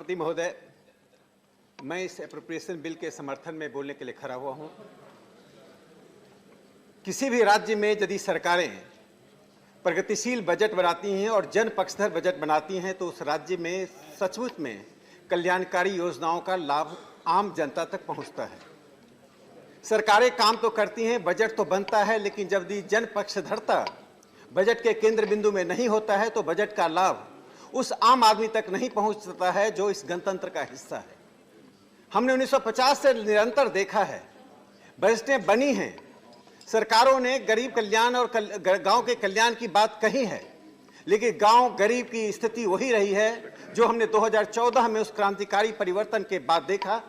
सभापति महोदय, मैं इस एप्रोप्रिएशन बिल के समर्थन में बोलने के लिए खड़ा हुआ हूं। किसी भी राज्य में यदि सरकारें प्रगतिशील बजट बनाती हैं और जन पक्षधर बजट बनाती हैं तो उस राज्य में सचमुच में कल्याणकारी योजनाओं का लाभ आम जनता तक पहुंचता है। सरकारें काम तो करती हैं, बजट तो बनता है, लेकिन जब जन पक्षधरता बजट के केंद्र बिंदु में नहीं होता है तो बजट का लाभ उस आम आदमी तक नहीं पहुंचता है जो इस गणतंत्र का हिस्सा है। हमने 1950 से निरंतर देखा है, बजटें बनी हैं, सरकारों ने गरीब कल्याण और गांव के कल्याण की बात कही है, लेकिन गांव गरीब की स्थिति वही रही है जो हमने 2014 में उस क्रांतिकारी परिवर्तन के बाद देखा।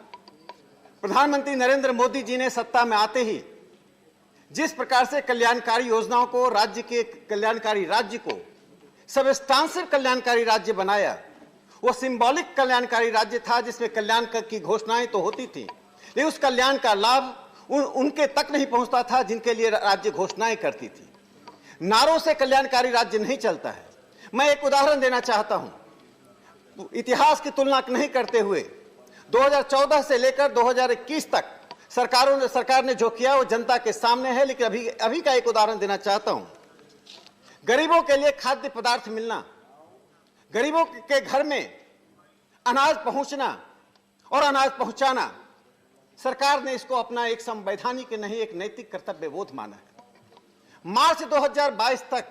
प्रधानमंत्री नरेंद्र मोदी जी ने सत्ता में आते ही जिस प्रकार से कल्याणकारी योजनाओं को, राज्य के कल्याणकारी राज्य को सबस्टांसिव कल्याणकारी राज्य बनाया, वो सिंबॉलिक कल्याणकारी राज्य था जिसमें कल्याण की घोषणाएं तो होती थी, लेकिन उस कल्याण का लाभ उनके तक नहीं पहुंचता था जिनके लिए राज्य घोषणाएं करती थी। नारों से कल्याणकारी राज्य नहीं चलता है। मैं एक उदाहरण देना चाहता हूं, इतिहास की तुलना नहीं करते हुए 2014 से लेकर 2021 तक सरकार ने जो किया वो जनता के सामने है, लेकिन अभी का एक उदाहरण देना चाहता हूं। गरीबों के लिए खाद्य पदार्थ मिलना, गरीबों के घर में अनाज पहुंचना और अनाज पहुंचाना, सरकार ने इसको अपना एक संवैधानिक नहीं, एक नैतिक कर्तव्य बोध माना है। मार्च 2022 तक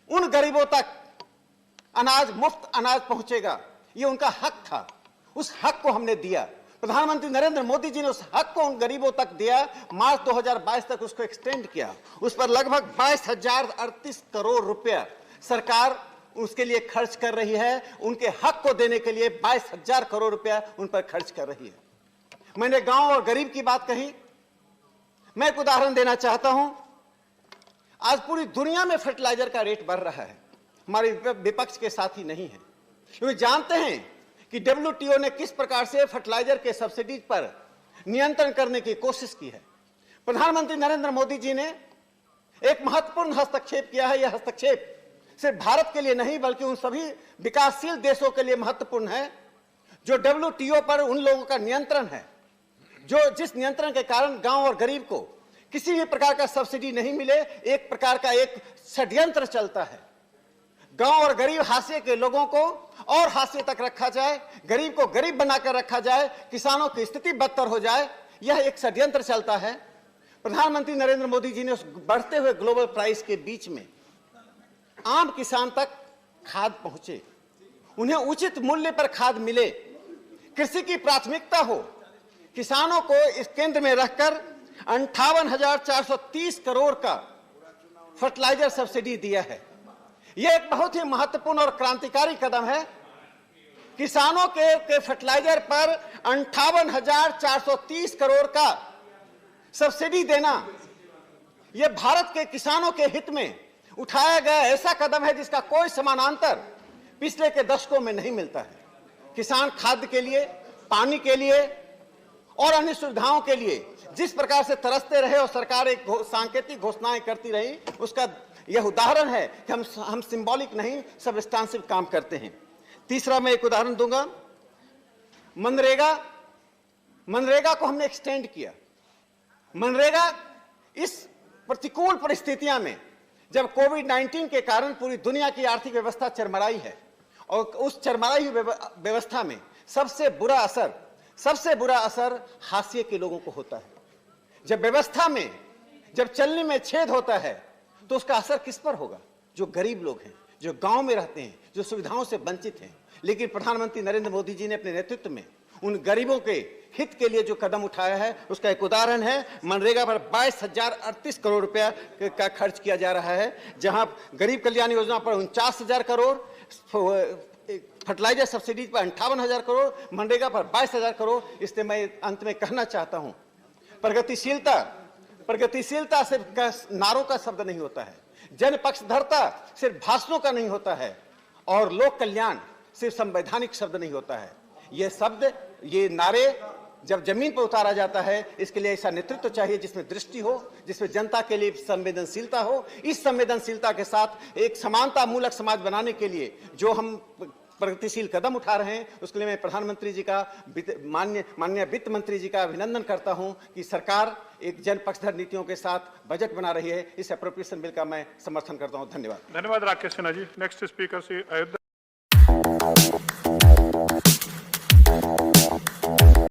उन गरीबों तक मुफ्त अनाज पहुंचेगा, ये उनका हक था। उस हक को हमने दिया। प्रधानमंत्री नरेंद्र मोदी जी ने उस हक को उन गरीबों तक दिया। मार्च 2022 तक उसको एक्सटेंड किया। उस पर लगभग 22,038 करोड़ रुपया सरकार उसके लिए खर्च कर रही है। उनके हक को देने के लिए 22,000 करोड़ रुपया उन पर खर्च कर रही है। मैंने गांव और गरीब की बात कही। मैं एक उदाहरण देना चाहता हूं। आज पूरी दुनिया में फर्टिलाइजर का रेट बढ़ रहा है, हमारे विपक्ष के साथी नहीं है, क्योंकि जानते हैं कि WTO ने किस प्रकार से फर्टिलाइजर के सब्सिडी पर नियंत्रण करने की कोशिश की है। प्रधानमंत्री नरेंद्र मोदी जी ने एक महत्वपूर्ण हस्तक्षेप किया है। यह हस्तक्षेप सिर्फ भारत के लिए नहीं बल्कि उन सभी विकासशील देशों के लिए महत्वपूर्ण है जो WTO पर उन लोगों का नियंत्रण है, जिस नियंत्रण के कारण गांव और गरीब को किसी भी प्रकार का सब्सिडी नहीं मिले। एक प्रकार का एक षड्यंत्र चलता है। गांव और गरीब हाशिए के लोगों को और हाशिए तक रखा जाए, गरीब को गरीब बनाकर रखा जाए, किसानों की स्थिति बदतर हो जाए, यह एक षड्यंत्र चलता है। प्रधानमंत्री नरेंद्र मोदी जी ने उस बढ़ते हुए ग्लोबल प्राइस के बीच में आम किसान तक खाद पहुंचे, उन्हें उचित मूल्य पर खाद मिले, कृषि की प्राथमिकता हो, किसानों को इस केंद्र में रखकर 58,430 करोड़ का फर्टिलाइजर सब्सिडी दिया है। यह एक बहुत ही महत्वपूर्ण और क्रांतिकारी कदम है। किसानों के फर्टिलाइजर पर 58,430 करोड़ का सब्सिडी देना, यह भारत के किसानों के हित में उठाया गया ऐसा कदम है जिसका कोई समानांतर पिछले के दशकों में नहीं मिलता है। किसान खाद्य के लिए, पानी के लिए और अन्य सुविधाओं के लिए जिस प्रकार से तरसते रहे और सरकार एक सांकेतिक घोषणाएं करती रही, उसका यह उदाहरण है कि हम सिंबॉलिक नहीं सबस्टांसिव काम करते हैं। तीसरा मैं एक उदाहरण दूंगा। मनरेगा को हमने एक्सटेंड किया। मनरेगा इस प्रतिकूल परिस्थितियां में, जब कोविड-19 के कारण पूरी दुनिया की आर्थिक व्यवस्था चरमराई है और उस चरमराई हुई व्यवस्था में सबसे बुरा असर हाशिए के लोगों को होता है। जब व्यवस्था में, जब चलने में छेद होता है तो उसका असर किस पर होगा? जो गरीब लोग हैं, जो गांव में रहते हैं, जो सुविधाओं से वंचित हैं। लेकिन प्रधानमंत्री नरेंद्र मोदी जी ने अपने नेतृत्व में उन गरीबों के हित के लिए जो कदम उठाया है उसका एक उदाहरण है। मनरेगा पर 22,038 करोड़ रुपया का खर्च किया जा रहा है, जहां गरीब कल्याण योजना पर 49,000 करोड़, फर्टिलाइजर सब्सिडी पर 58,000 करोड़, मनरेगा पर 22,000 करोड़। इसलिए मैं अंत में कहना चाहता हूं, प्रगतिशीलता सिर्फ नारों का शब्द नहीं होता है, जन पक्षधरता सिर्फ भाषणों का नहीं होता है, और लोक कल्याण सिर्फ संवैधानिक शब्द नहीं होता है। ये शब्द, ये नारे जब जमीन पर उतारा जाता है, इसके लिए ऐसा नेतृत्व चाहिए जिसमें दृष्टि हो, जिसमें जनता के लिए संवेदनशीलता हो। इस संवेदनशीलता के साथ एक समानता मूलक समाज बनाने के लिए जो हम प्रगतिशील कदम उठा रहे हैं, उसके लिए मैं प्रधानमंत्री जी का, माननीय वित्त मंत्री जी का अभिनंदन करता हूं कि सरकार एक जन पक्षधर नीतियों के साथ बजट बना रही है। इस अप्रोप्रिएशन बिल का मैं समर्थन करता हूं। धन्यवाद। धन्यवाद राकेश सिन्हा जी। Next speaker Shri Ayodhya